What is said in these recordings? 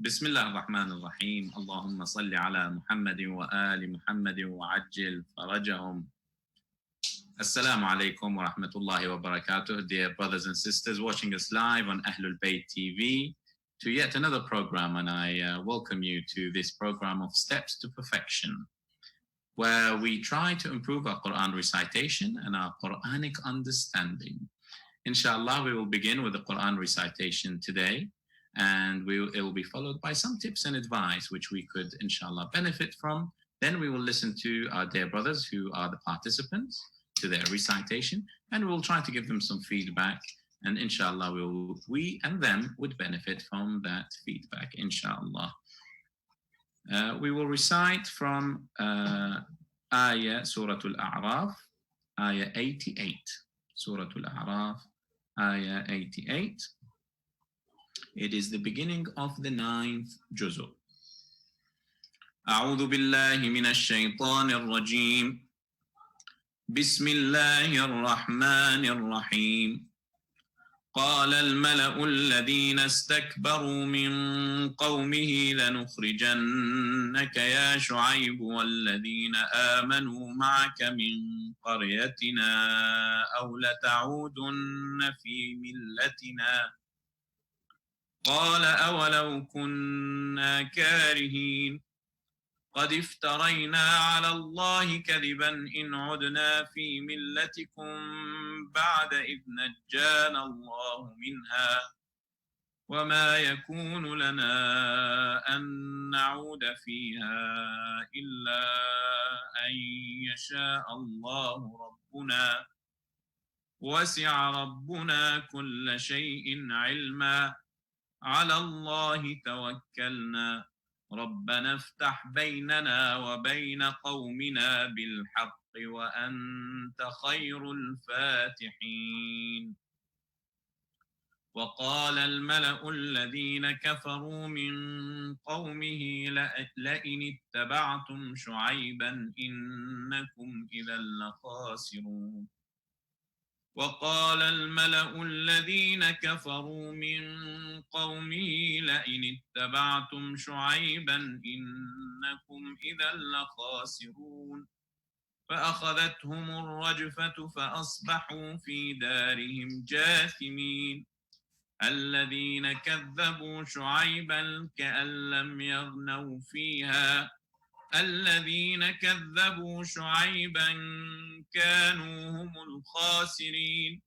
بسم الله الرحمن الرحيم. اللهم صل على محمد وآل محمد وعجل فرجهم. Assalamu alaikum wa rahmatullahi wa barakatuh, dear brothers and sisters watching us live on Ahlul Bayt TV to yet another program, and I welcome you to this program of Steps to Perfection, where we try to improve our Quran recitation and our Quranic understanding. Inshallah, we will begin with the Quran recitation today, and it will be followed by some tips and advice which we could, inshallah, benefit from. Then we will listen to our dear brothers who are the participants to their recitation, and we'll try to give them some feedback, and inshallah we and them would benefit from that feedback, inshallah. We will recite from Ayah Surah Al-A'raf, Ayah 88. Surah Al-A'raf, Ayah 88. It is the beginning of the 9th juz'u. أعوذ بالله من الشيطان الرجيم. بسم الله الرحمن الرحيم. قال الملأ الذين استكبروا من قومه لنخرجنك يا شعيب والذين آمنوا معك من قريتنا أو لتعودن في ملتنا. قال أولو كنا كارهين قد افترينا على الله كذبا إن عدنا في ملتكم بعد إذ نجانا الله منها وما يكون لنا أن نعود فيها إلا أن يشاء الله ربنا وسع ربنا كل شيء علما على الله توكلنا ربنا افتح بيننا وبين قومنا بالحق وأنت خير الفاتحين. وقال الملأ الذين كفروا من قومه لئن اتبعتم شعيبا إنكم إذا لخاسرون. وقال الملأ الذين كفروا من قومه لئن اتبعتم شعيبا إنكم إذا لخاسرون. فأخذتهم الرجفة فأصبحوا في دارهم جاثمين. الذين كذبوا شعيبا كأن لم يغنوا فيها. الذين كذبوا شعيبا كانوا هم الخاسرين.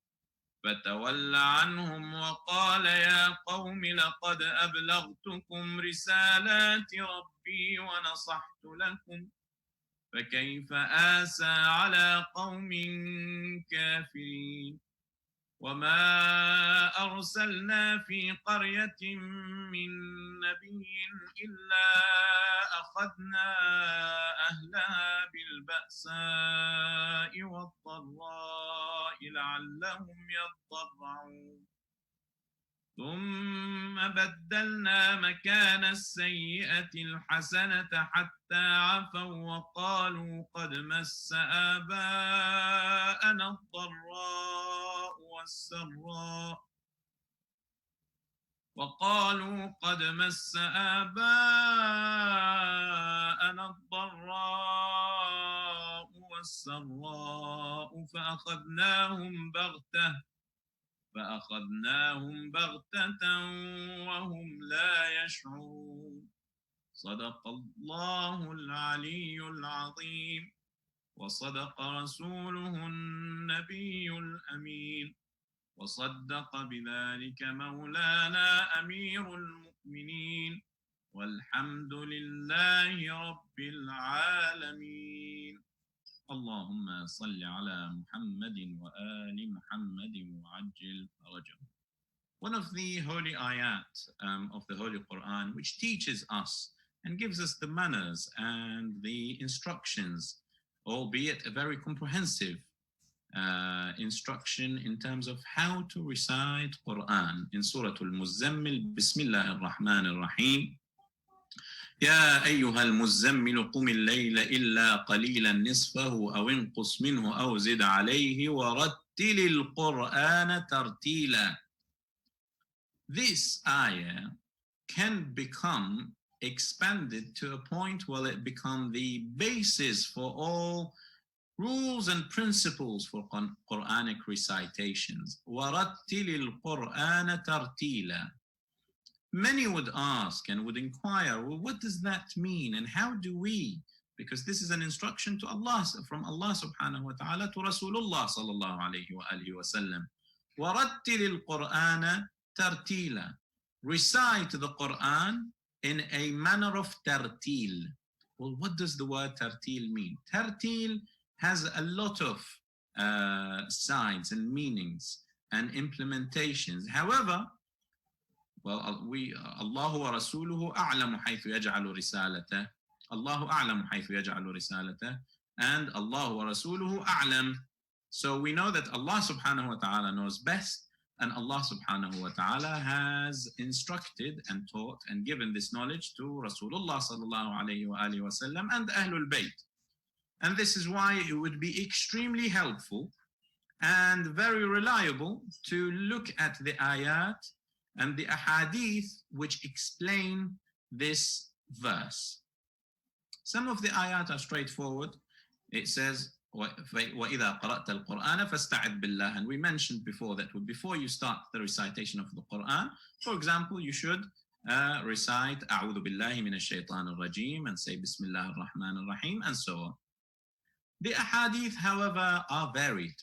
فتول عنهم وقال يا قوم لقد أبلغتكم رسالات ربي ونصحت لكم فكيف آسى على قوم كافرين. وما أرسلنا في قرية من نبي إلا أخذنا أهلها بالبأساء والضراء لعلهم يضرعون. ثم بدلنا مكان السيئة الحسنة حتى عفوا وقالوا قد مس آباءنا الضراء والسراء فأخذناهم بغتة وهم لا يشعرون. صدق الله العلي العظيم وصدق رسوله النبي الأمين وصدق بذلك مولانا أمير المؤمنين والحمد لله رب العالمين. اللهم صل على محمد وآل محمد وعجل فرجهم. One of the holy ayat of the Holy Quran which teaches us and gives us the manners and the instructions, albeit a very comprehensive instruction in terms of how to recite Quran in Surah Al-Muzammil. Bismillah ar-Rahman ar-Rahim. يا أيها المزمل قم الليل إلا قليلا نصفه أو انقص منه أو زد عليه ورتل القرآن ترتيلا. This ayah can become expanded to a point where it becomes the basis for all rules and principles for Quranic recitations. وَرَتِّلِ الْقُرْآنَ تَرْتِيلًا. Many would ask and would inquire, well, what does that mean and how do we? Because this is an instruction to Allah, from Allah subhanahu wa ta'ala to Rasulullah sallallahu alayhi wa alihi wa sallam. وَرَتِّلِ الْقُرْآنَ تَرْتِيلًا. Recite the Quran in a manner of tartil. Well, what does the word tartil mean? Tartil has a lot of sides and meanings and implementations. However, well, Allah wa rasuluhu a'lamu haythu yaj'alu risalata. Allahu a'lamu haythu yaj'alu risalata. And Allah wa rasuluhu a'lam. So we know that Allah subhanahu wa ta'ala knows best, and Allah subhanahu wa ta'ala has instructed and taught and given this knowledge to Rasulullah sallallahu alayhi wa alihi wa sallam and Ahlul Bayt. And this is why it would be extremely helpful and very reliable to look at the ayat and the ahadith which explain this verse. Some of the ayat are straightforward. It says, وَإِذَا قَرَأْتَ الْقُرْآنَ فَاسْتَعِذْ بِاللَّهِ. And we mentioned before that before you start the recitation of the Quran, for example, you should recite أعوذ بالله من الشيطان الرجيم and say بسم الله الرحمن الرحيم and so on. The ahadith, however, are varied.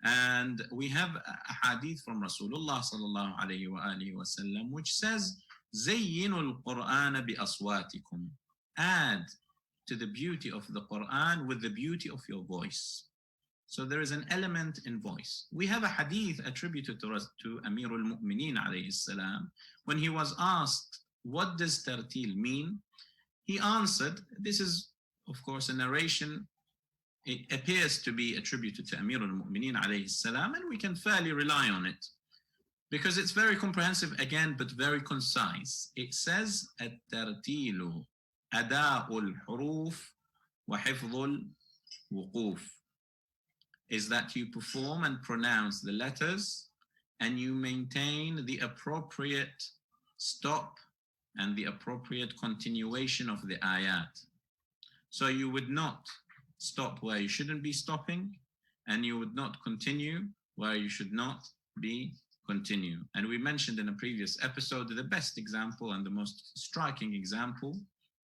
And we have ahadith from Rasulullah sallallahu alayhi wa alihi wa sallam which says, زَيِّنُوا الْقُرْآنَ بِأَصْوَاتِكُمْ. Add to the beauty of the Quran with the beauty of your voice. So there is an element in voice. We have a hadith attributed to Amir al-Mu'mineen alayhi salam. When he was asked, what does tartil mean? He answered, this is of course a narration. It appears to be attributed to Amir al-Mu'mineen alayhi salam, and we can fairly rely on it because it's very comprehensive again, but very concise. It says, الترتيل أداء الحروف وحفظ الوقوف, is that you perform and pronounce the letters and you maintain the appropriate stop and the appropriate continuation of the ayat. So you would not stop where you shouldn't be stopping, and you would not continue where you should not be continue. And we mentioned in a previous episode the best example and the most striking example,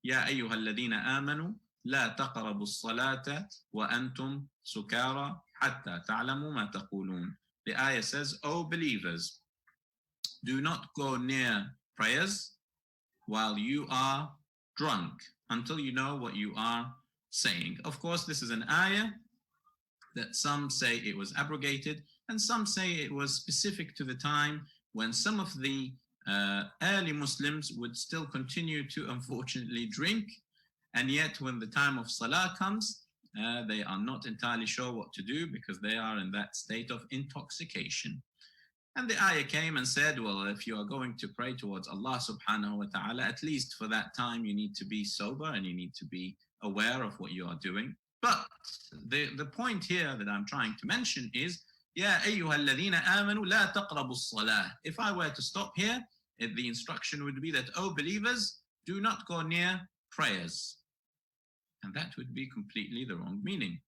يا أيها الذين آمنوا لا تقربوا الصلاة وأنتم سكارى حتى تعلموا ما تقولون. The ayah says, O believers, do not go near prayers while you are drunk until you know what you are saying. Of course, this is an ayah that some say it was abrogated and some say it was specific to the time when some of the early Muslims would still continue to unfortunately drink, and yet when the time of Salah comes, they are not entirely sure what to do because they are in that state of intoxication. And the ayah came and said, well, if you are going to pray towards Allah subhanahu wa ta'ala, at least for that time you need to be sober and you need to be aware of what you are doing. But the point here that I'm trying to mention is, يا أيها الذين آمنوا لا تقربوا الصلاة. If I were to stop here, the instruction would be that, oh believers, do not go near prayers. And that would be completely the wrong meaning.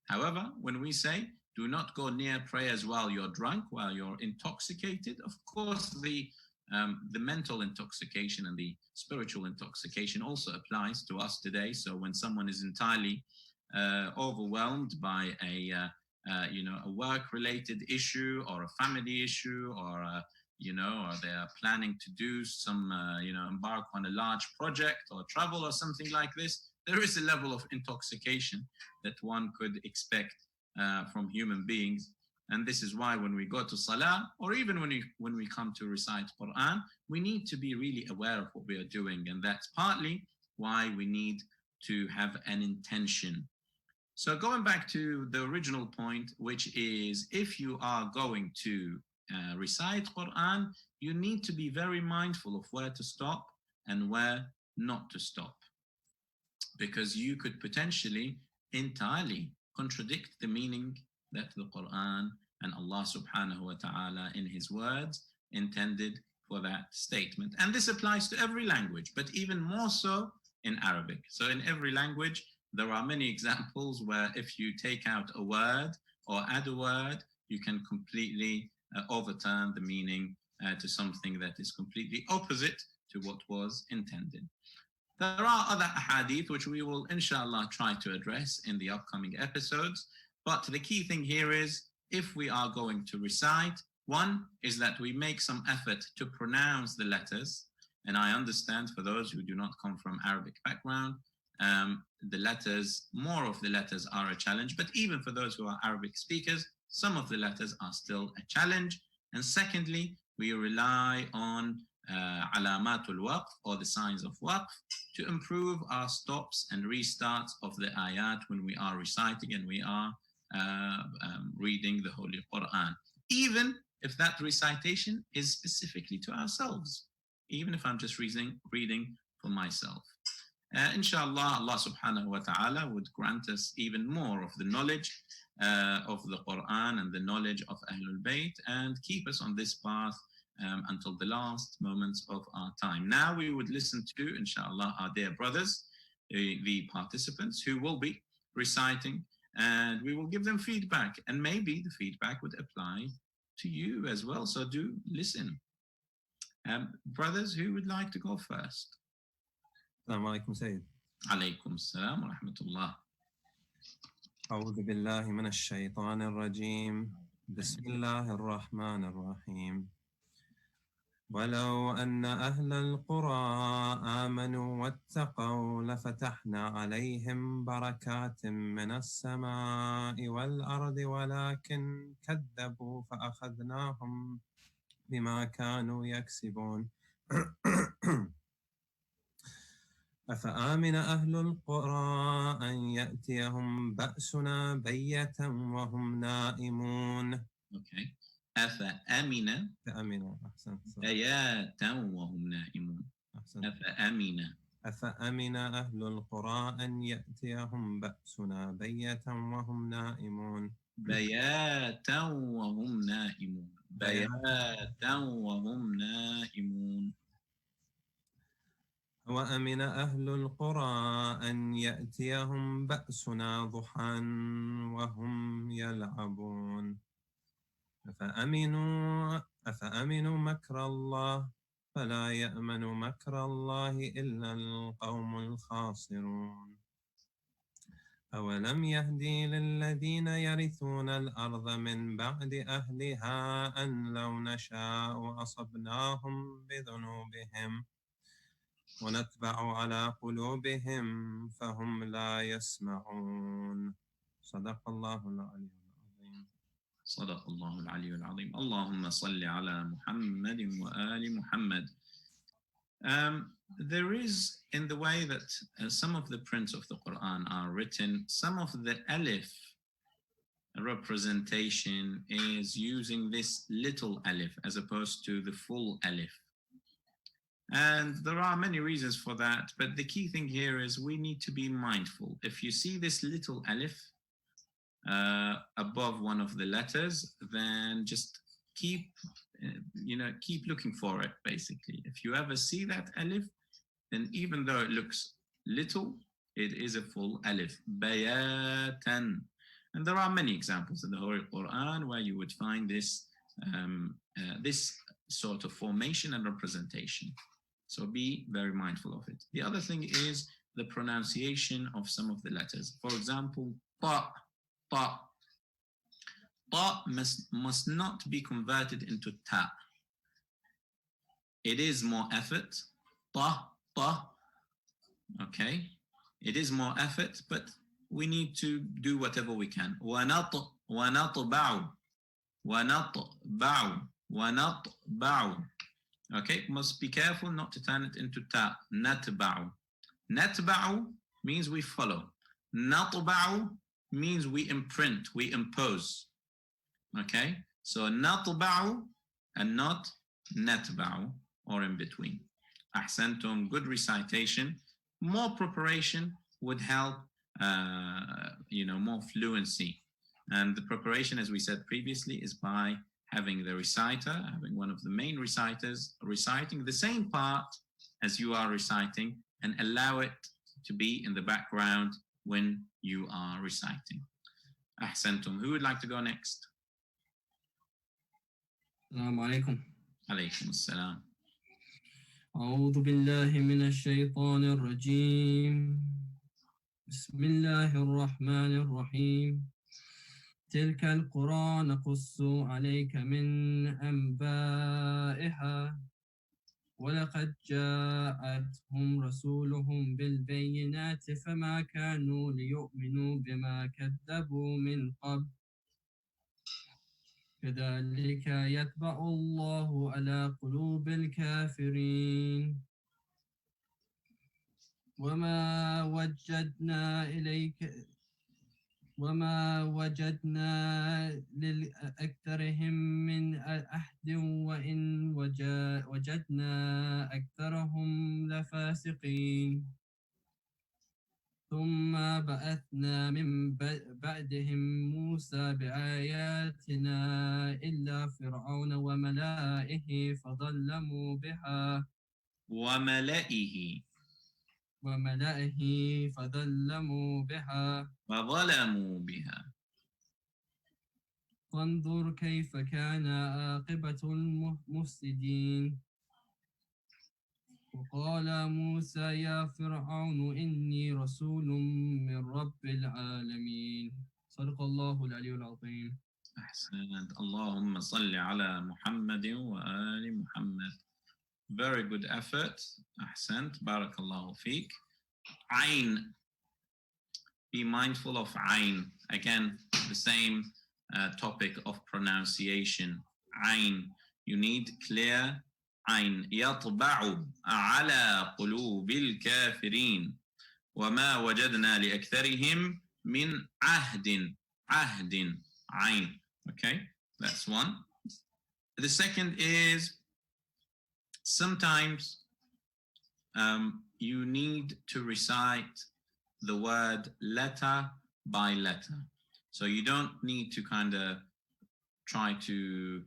However, when we say, do not go near prayers while you're drunk, while you're intoxicated, of course the mental intoxication and the spiritual intoxication also applies to us today. So when someone is entirely overwhelmed by a work-related issue or a family issue, or or they are planning to do some embark on a large project or travel or something like this, there is a level of intoxication that one could expect from human beings. And this is why when we go to Salah, or even when we come to recite Quran, we need to be really aware of what we are doing. And that's partly why we need to have an intention. So going back to the original point, which is if you are going to recite Quran, you need to be very mindful of where to stop and where not to stop, because you could potentially entirely contradict the meaning that the Quran and Allah subhanahu wa ta'ala in his words intended for that statement. And this applies to every language, but even more so in Arabic. So in every language, there are many examples where if you take out a word or add a word, you can completely overturn the meaning to something that is completely opposite to what was intended. There are other ahadith which we will inshallah try to address in the upcoming episodes, but the key thing here is if we are going to recite, one is that we make some effort to pronounce the letters. And I understand for those who do not come from Arabic background, the letters, more of the letters are a challenge, but even for those who are Arabic speakers, some of the letters are still a challenge. And secondly, we rely on alamatul waqf, or the signs of waqf, to improve our stops and restarts of the ayat when we are reciting and we are reading the Holy Quran, even if that recitation is specifically to ourselves, even if I'm just reading for myself. Inshallah, Allah subhanahu wa ta'ala would grant us even more of the knowledge of the Quran and the knowledge of Ahlul Bayt, and keep us on this path until the last moments of our time. Now we would listen to, inshallah, our dear brothers, the participants who will be reciting, and we will give them feedback, and maybe the feedback would apply to you as well. So do listen. Brothers, who would like to go first? Assalamu alaikum, Sayyid. Alaykum assalam wa rahmatullah. أعوذ بالله من الشيطان الرجيم. بسم الله الرحمن الرحيم. ولو أن أهل القرى آمنوا واتقوا لفتحنا عليهم بركات من السماء والأرض ولكن كذبوا فأخذناهم بما كانوا يكسبون. أفآمن أهل القرى أن يأتيهم بأسنا بية وهم نائمون. Okay. أفأمن أحسن. بياتا وهم نائمون. أحسن. أفأمن أهل القرى أن يأتيهم بأسنا بية وهم نائمون. بياتا وهم نائمون. بياتا وهم نائمون. وأمن أهل القرى أن يأتيهم بأسنا ضحى وهم يلعبون. أفأمنوا مكر الله فلا يأمن مكر الله إلا القوم الخاسرون. أولم يهدي للذين يرثون الأرض من بعد أهلها أن لو نشاء أصبناهم بذنوبهم ونتبع على قلوبهم فهم لا يسمعون. صدق الله العلي العظيم. صدق الله العلي العظيم. اللهم صل على محمد وآل محمد. There is, in the way that some of the prints of the Quran are written, some of the alif representation is using this little alif as opposed to the full alif. And there are many reasons for that, but the key thing here is we need to be mindful. If you see this little alif above one of the letters, then just keep looking for it, basically. If you ever see that alif, then even though it looks little, it is a full alif. Bayatan. And there are many examples in the Holy Quran where you would find this sort of formation and representation. So be very mindful of it. The other thing is the pronunciation of some of the letters. For example, ta. Ta must not be converted into ta. It is more effort. Ta. Okay. It is more effort, but we need to do whatever we can. وَنَطْبَعُ. Okay, must be careful not to turn it into ta. Natba'u. Natba'u means we follow. Natba'u means we imprint, we impose. Okay, so natba'u and not natba'u, or in between. Ahsantum, good recitation. More preparation would help, more fluency. And the preparation, as we said previously, is by having the reciter, having one of the main reciters reciting the same part as you are reciting, and allow it to be in the background when you are reciting. Ahsantum. Who would like to go next? Assalamu alaikum. Alaykum assalam. أعوذ بالله من الشيطان الرجيم. بسم الله الرحمن الرحيم. تلك القرى نقص عليك من أنبائها ولقد جاءتهم رسولهم بالبينات فما كانوا ليؤمنوا بما كذبوا من قبل كذلك يتبع الله على قلوب الكافرين وما وجدنا لأكثرهم من عهد وإن وجدنا أكثرهم لفاسقين ثم بعثنا من بعدهم موسى بآياتنا إلا فرعون وملائه فظلموا بها وملئه فظلموا بها وظلموا بها. فانظر كيف كان عاقبة المفسدين وقال موسى يا فرعون إني رسول من رب العالمين صدق الله العلي العظيم. أحسنت. اللهم صل على محمد وآل محمد. Very good effort. Ahsant. Barakallahu feek. Ain. Be mindful of Ain. Again, the same topic of pronunciation. Ain. You need clear Ain. يطبع على قلوب الكافرين وما وجدنا لأكثرهم من عهد. Ain. Okay, that's one. The second is sometimes you need to recite the word letter by letter. So you don't need to kind of try to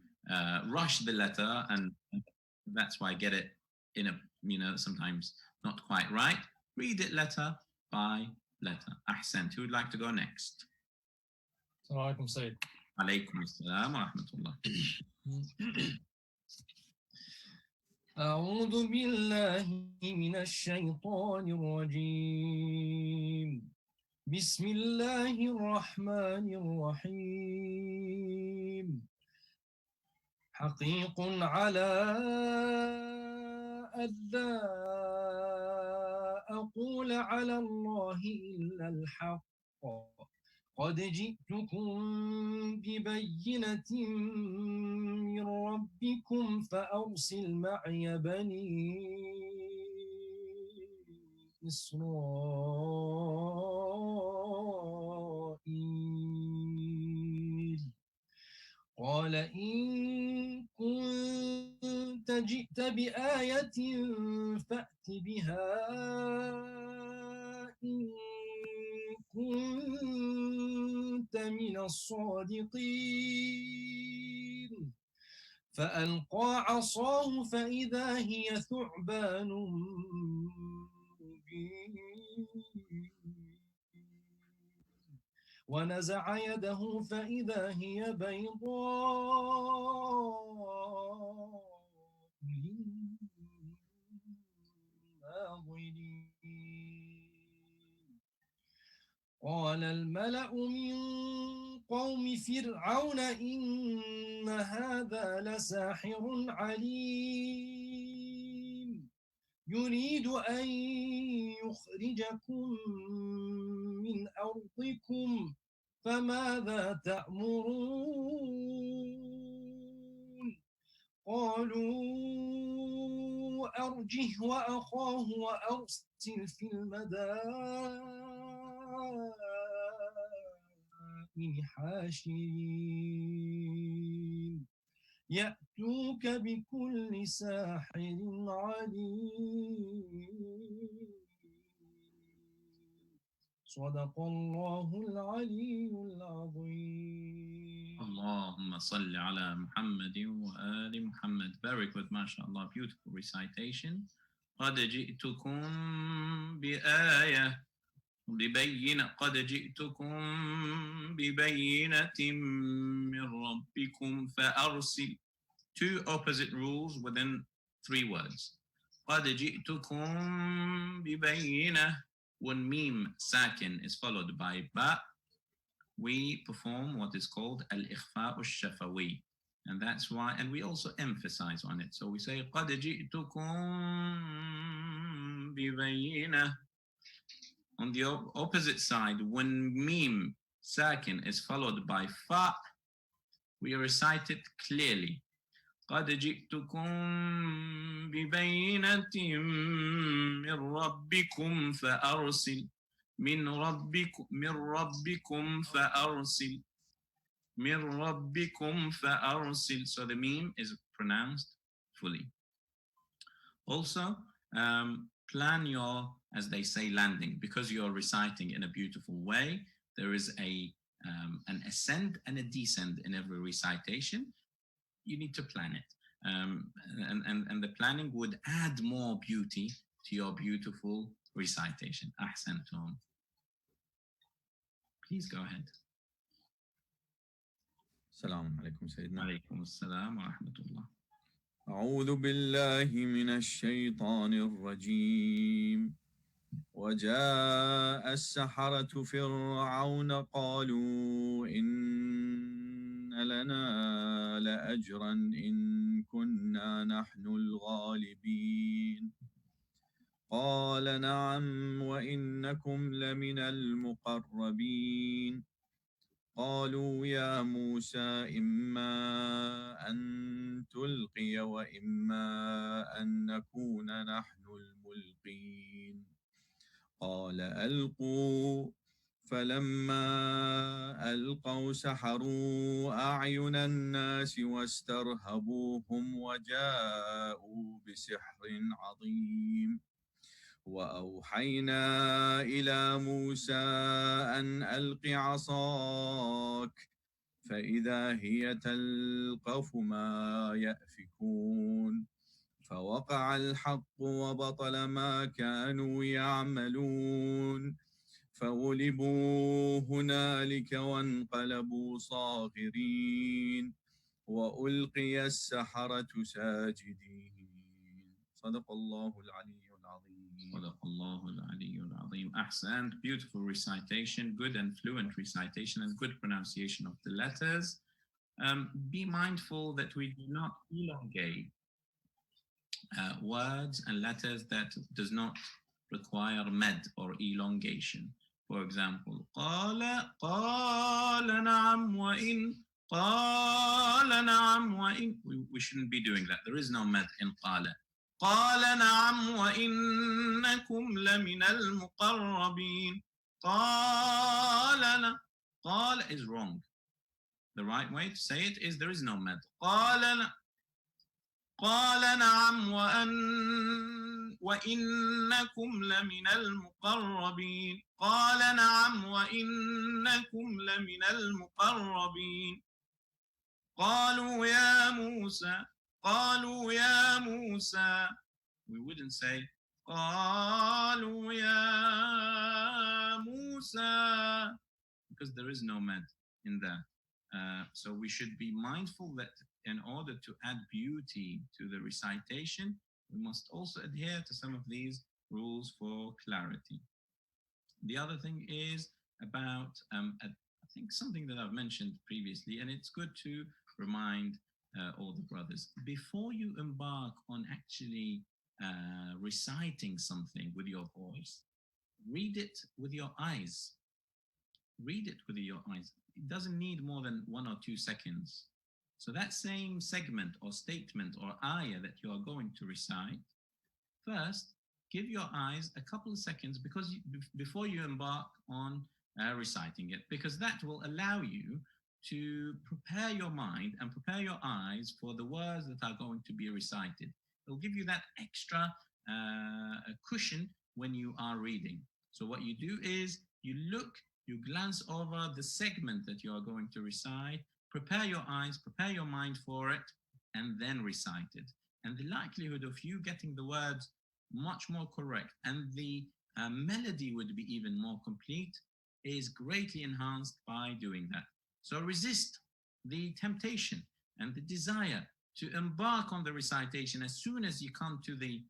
rush the letter, and that's why I get it in a, sometimes not quite right. Read it letter by letter. Ahsant. Who would like to go next? Assalamu alaikum, Sayyid. Alaykum assalam wa rahmatullah. أعوذ بالله من الشيطان الرجيم. بسم الله الرحمن الرحيم. حقيق على ألا أقول على الله إلا الحق قد جئتكم ببينة من ربكم فأرسل معي بني إسرائيل قال إن كنت جئت بآية فأت بها إن كنت من الصادقين فألقى عصاه فإذا هي ثعبان مبين ونزع يده فإذا هي بيضاء للناظرين قال الملأ من قوم فرعون إن هذا لساحر عليم يريد أن يخرجكم من أرضكم فماذا تأمرون قالوا أرجه وأخاه وأرسل في المدائن حاشرين يأتوك بكل ساحر عليم صدق الله العلي العظيم. Allahumma salli ala Muhammadin wa ali Muhammad. Very good, mashallah. Beautiful recitation. قد جئتكم بآية قد جئتكم ببينة من ربكم فأرسل. Two opposite rules within 3 words. قد جئتكم ببينة. When meme sakin is followed by ba, we perform what is called al-ikhfa al-shafawi. And that's why, and we also emphasize on it. So we say قد جئتكم ببينة. On the opposite side, when meme sakin is followed by fa, we recite it clearly. قد جئتكم ببينة من ربكم فأرسل. من ربكم فأرسل. من ربكم فأرسل. So the meme is pronounced fully. Also, plan your, as they say, landing. Because you're reciting in a beautiful way, there is an ascent and a descent in every recitation. You need to plan it. And the planning would add more beauty to your beautiful recitation. Ahsantum. Please go ahead. السلام عليكم سيدنا. عليكم السلام ورحمة الله. أعوذ بالله من الشيطان الرجيم. وجاء السحرة فرعون قالوا إن لنا لأجرا إن كنا نحن الغالبين. قال نعم وإنكم لمن المقربين. قالوا يا موسى إما أن تلقي وإما أن نكون نحن الملقين. قال ألقوا. فلما ألقوا سحروا أعين الناس واسترهبوهم وجاءوا بسحر عظيم. وأوحينا إلى موسى أن ألق عصاك فإذا هي تلقف ما يأفكون. فوقع الحق وبطل ما كانوا يعملون. فغلبوا هنالك وانقلبوا صاغرين. وألقي السحرة ساجدين. صدق الله العلي العظيم. صدق الله العلي العظيم. Ahsant. Beautiful recitation, good and fluent recitation, and good pronunciation of the letters. Be mindful that we do not elongate words and letters that does not require med or elongation. For example, قال نعم وإن قال نعم وإن. We shouldn't be doing that. There is no med in قال. قال نعم وإنكم لمن المقربين. قال is wrong. The right way to say it is there is no med. قال نعم وإنكم لمن المقربين. قال نعم وإنكم لمن المقربين. قالوا يا موسى. We wouldn't say قالوا يا موسى because there is no med in there. So we should be mindful that in order to add beauty to the recitation, we must also adhere to some of these rules for clarity. The other thing is about, I think something that I've mentioned previously, and it's good to remind all the brothers. Before you embark on actually reciting something with your voice, read it with your eyes. Read it with your eyes. It doesn't need more than 1 or 2 seconds. So that same segment or statement or ayah that you are going to recite, first, give your eyes a couple of seconds before you embark on reciting it, because that will allow you to prepare your mind and prepare your eyes for the words that are going to be recited. It will give you that extra cushion when you are reading. So what you do is you glance over the segment that you are going to recite, prepare your eyes, prepare your mind for it, and then recite it. And the likelihood of you getting the words much more correct and the melody would be even more complete is greatly enhanced by doing that. So resist the temptation and the desire to embark on the recitation as soon as you come to the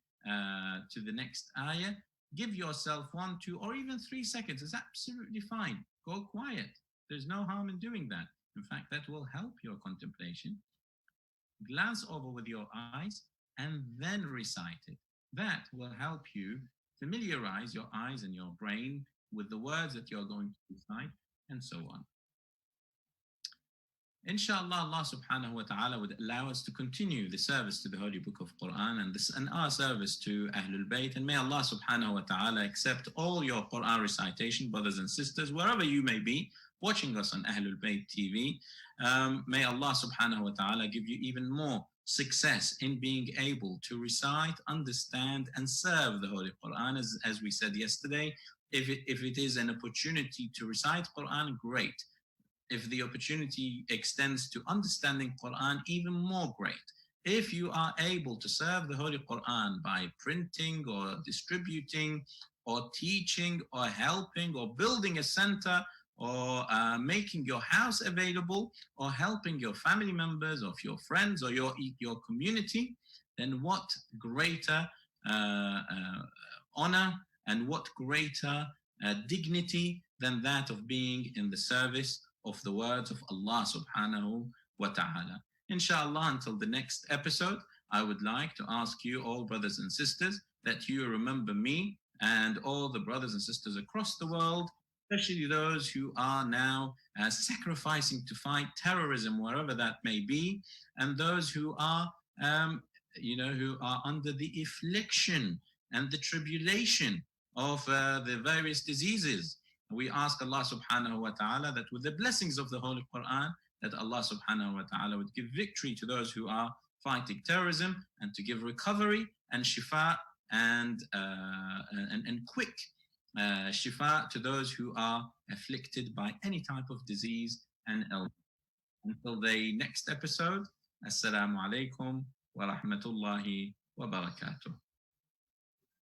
next ayah. Give yourself 1, 2, or even 3 seconds. It's absolutely fine. Go quiet. There's no harm in doing that. In fact, that will help your contemplation. Glance over with your eyes and then recite it. That will help you familiarize your eyes and your brain with the words that you're going to recite, and so on. Inshallah, Allah subhanahu wa ta'ala would allow us to continue the service to the Holy Book of Quran and our service to Ahlul Bayt. And may Allah subhanahu wa ta'ala accept all your Quran recitation, brothers and sisters, wherever you may be, watching us on Ahlul Bayt TV. May Allah subhanahu wa ta'ala give you even more success in being able to recite, understand, and serve the Holy Quran. As we said yesterday, if it is an opportunity to recite Quran, great. If the opportunity extends to understanding Quran, even more great. If you are able to serve the Holy Quran by printing or distributing or teaching or helping or building a center or making your house available or helping your family members or your friends or your community, then what greater honor and what greater dignity than that of being in the service of the words of Allah subhanahu wa ta'ala. Inshallah, until the next episode, I would like to ask you all, brothers and sisters, that you remember me and all the brothers and sisters across the world, especially those who are now sacrificing to fight terrorism wherever that may be, and those who are who are under the affliction and the tribulation of the various diseases. We ask Allah subhanahu wa ta'ala that with the blessings of the Holy Quran, that Allah subhanahu wa ta'ala would give victory to those who are fighting terrorism and to give recovery and shifa and quick shifa to those who are afflicted by any type of disease and illness. Until the next episode, Assalamu alaikum wa rahmatullahi wa barakatuh.